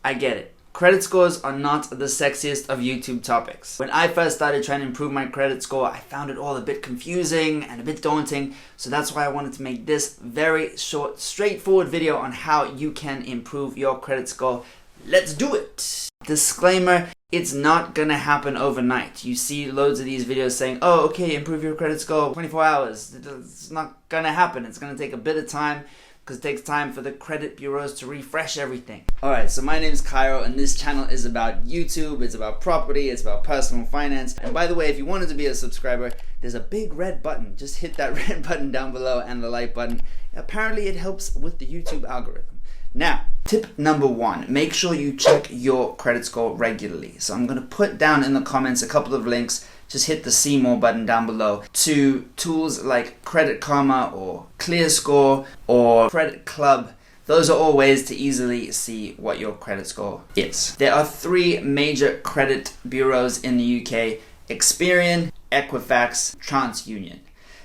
I get it. Credit scores are not the sexiest of YouTube topics. When I first started trying to improve my credit score, I found it all a bit confusing and a bit daunting. So that's why I wanted to make this very short, straightforward video on how you can improve your credit score. Let's do it. Disclaimer, it's not gonna happen overnight. You see loads of these videos saying, oh, okay, improve your credit score 24 hours. It's not gonna happen. It's gonna take a bit of time, because it takes time for the credit bureaus to refresh everything. Alright, so my name is Cairo and this channel is about YouTube, it's about property, it's about personal finance. And by the way, if you wanted to be a subscriber, there's a big red button. Just hit that red button down below and the like button. Apparently it helps with the YouTube algorithm. Now, tip number 1, make sure you check your credit score regularly. So I'm going to put down in the comments a couple of links. Just hit the see more button down below to tools like Credit Karma or ClearScore or Credit Club. Those are all ways to easily see what your credit score is. There are 3 major credit bureaus in the UK: Experian, Equifax, Transunion.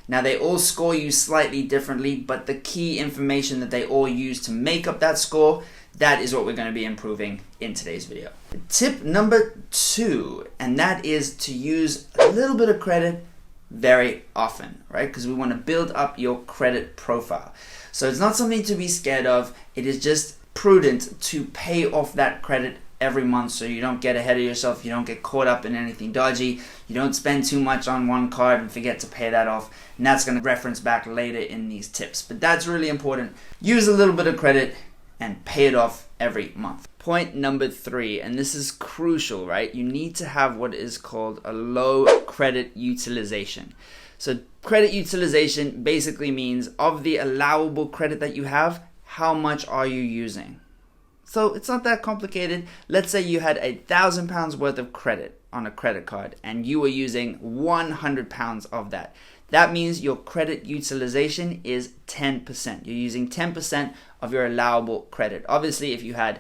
Now they all score you slightly differently, but the key information that they all use to make up that score, that is what we're going to be improving in today's video. Tip number 2, and that is to use a little bit of credit very often, right? Because we want to build up your credit profile. So it's not something to be scared of. It is just prudent to pay off that credit every month so you don't get ahead of yourself, you don't get caught up in anything dodgy, you don't spend too much on one card and forget to pay that off, and that's going to reference back later in these tips. But that's really important. Use a little bit of credit and pay it off every month. Point number 3, and this is crucial, right? You need to have what is called a low credit utilization. So credit utilization basically means of the allowable credit that you have, how much are you using? So it's not that complicated. Let's say you had £1,000 worth of credit on a credit card and you were using £100 of that. That means your credit utilization is 10%. You're using 10% of your allowable credit. Obviously, if you had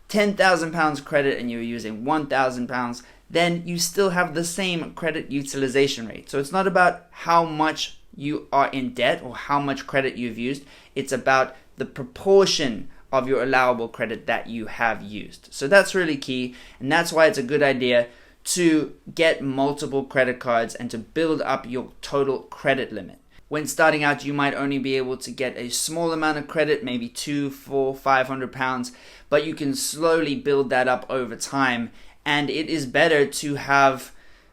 £10,000 credit and you were using £1,000, then you still have the same credit utilization rate. So it's not about how much you are in debt or how much credit you've used. It's about the proportion of your allowable credit that you have used. So that's really key, and that's why it's a good idea to get multiple credit cards and to build up your total credit limit. When starting out, you might only be able to get a small amount of credit, maybe £200, £400, £500, but you can slowly build that up over time. And it is better to have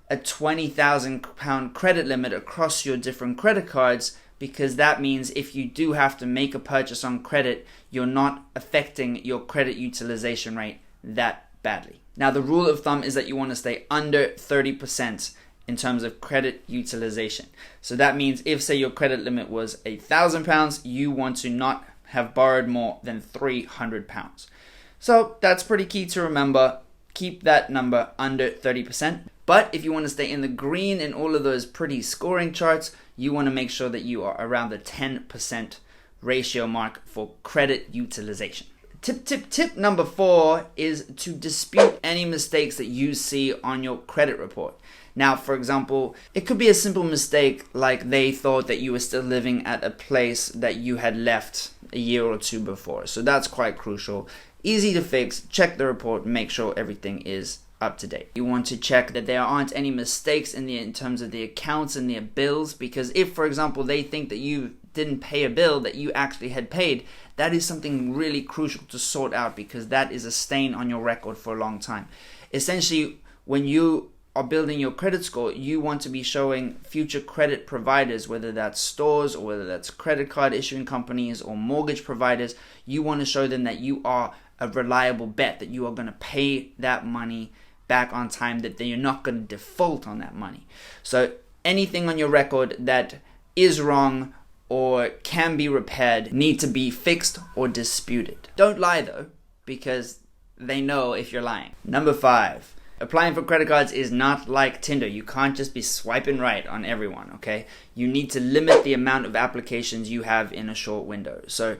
a £20,000 credit limit across your different credit cards, because that means if you do have to make a purchase on credit, you're not affecting your credit utilization rate that badly. Now, the rule of thumb is that you want to stay under 30% in terms of credit utilization. So that means if, say, your credit limit was £1,000, you want to not have borrowed more than £300. So that's pretty key to remember. Keep that number under 30%. But if you want to stay in the green in all of those pretty scoring charts, you want to make sure that you are around the 10% ratio mark for credit utilization. Tip number 4 is to dispute any mistakes that you see on your credit report. Now, for example, it could be a simple mistake like they thought that you were still living at a place that you had left a year or 2 before. So that's quite crucial. Easy to fix. Check the report, make sure everything is up to date. You want to check that there aren't any mistakes in terms of the accounts and the bills, because if, for example, they think that you didn't pay a bill that you actually had paid, that is something really crucial to sort out, because that is a stain on your record for a long time. Essentially, when you are building your credit score, you want to be showing future credit providers, whether that's stores or whether that's credit card issuing companies or mortgage providers, you want to show them that you are a reliable bet, that you are going to pay that money back on time, that you're not going to default on that money. So anything on your record that is wrong or can be repaired need to be fixed or disputed. Don't lie though, because they know if you're lying. Number 5, applying for credit cards is not like Tinder. You can't just be swiping right on everyone, okay? You need to limit the amount of applications you have in a short window. So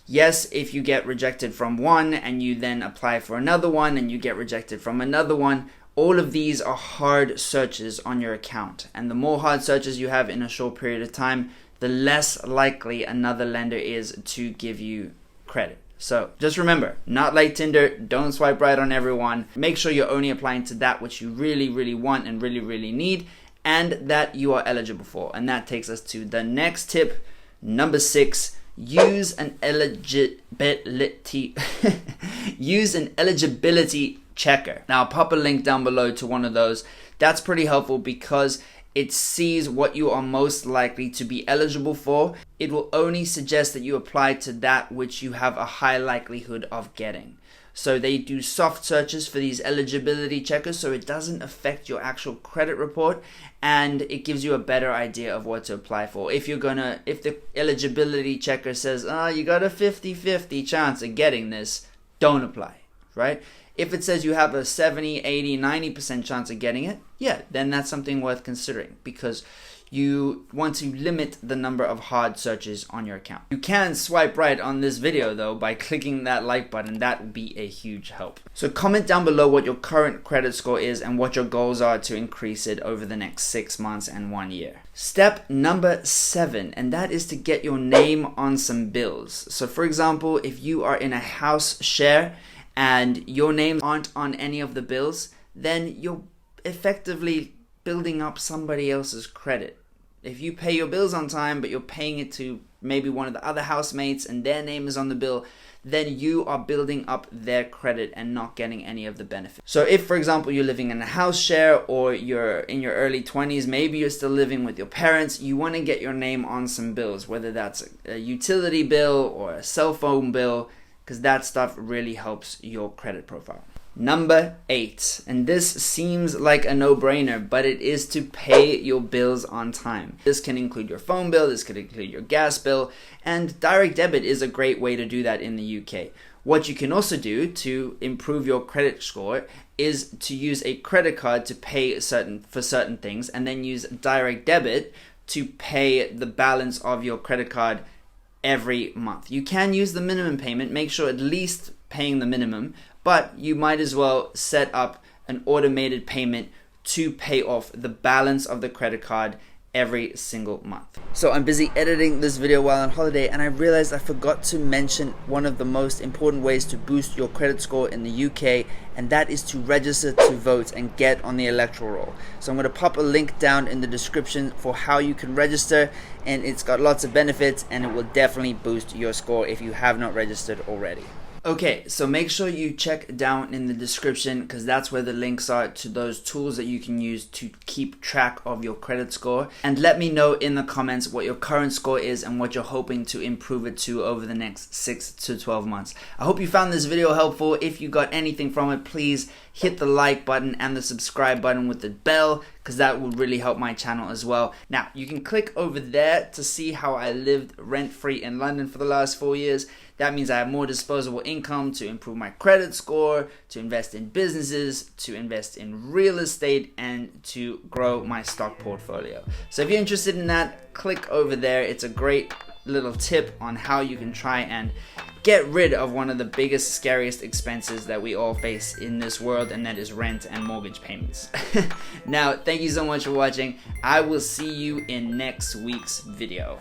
yes, if you get rejected from one and you then apply for another one and you get rejected from another one, all of these are hard searches on your account. And the more hard searches you have in a short period of time, the less likely another lender is to give you credit. So just remember, not like Tinder, don't swipe right on everyone. Make sure you're only applying to that which you really want and really need, and that you are eligible for. And that takes us to the next tip, number 6. Use an eligibility checker. Now I'll pop a link down below to one of those. That's pretty helpful because it sees what you are most likely to be eligible for. It will only suggest that you apply to that which you have a high likelihood of getting. So they do soft searches for these eligibility checkers, so it doesn't affect your actual credit report, and it gives you a better idea of what to apply for. If the eligibility checker says, you got a 50-50 chance of getting this, don't apply, right? If it says you have a 70, 80, 90% chance of getting it, yeah, then that's something worth considering, because you want to limit the number of hard searches on your account. You can swipe right on this video though by clicking that like button. That would be a huge help. So comment down below what your current credit score is and what your goals are to increase it over the next 6 months and 1 year. Step number 7, and that is to get your name on some bills. So for example, if you are in a house share and your names aren't on any of the bills, then you're effectively building up somebody else's credit. If you pay your bills on time, but you're paying it to maybe one of the other housemates and their name is on the bill, then you are building up their credit and not getting any of the benefits. So if, for example, you're living in a house share or you're in your early 20s, maybe you're still living with your parents, you want to get your name on some bills, whether that's a utility bill or a cell phone bill, because that stuff really helps your credit profile. Number 8, and this seems like a no-brainer, but it is to pay your bills on time. This can include your phone bill, this could include your gas bill, and direct debit is a great way to do that in the UK. What you can also do to improve your credit score is to use a credit card to pay for certain things, and then use direct debit to pay the balance of your credit card every month. You can use the minimum payment, make sure at least paying the minimum, but you might as well set up an automated payment to pay off the balance of the credit card every single month. So I'm busy editing this video while on holiday, and I realized I forgot to mention one of the most important ways to boost your credit score in the UK, and that is to register to vote and get on the Electoral Roll. So I'm going to pop a link down in the description for how you can register, and it's got lots of benefits and it will definitely boost your score if you have not registered already. Okay, so make sure you check down in the description, because that's where the links are to those tools that you can use to keep track of your credit score. And let me know in the comments what your current score is and what you're hoping to improve it to over the next 6 to 12 months. I hope you found this video helpful. If you got anything from it, please hit the like button and the subscribe button with the bell, because that will really help my channel as well. Now, you can click over there to see how I lived rent-free in London for the last 4 years. That means I have more disposable income to improve my credit score, to invest in businesses, to invest in real estate, and to grow my stock portfolio. So if you're interested in that, click over there. It's a great little tip on how you can try and get rid of one of the biggest, scariest expenses that we all face in this world, and that is rent and mortgage payments. Now, thank you so much for watching. I will see you in next week's video.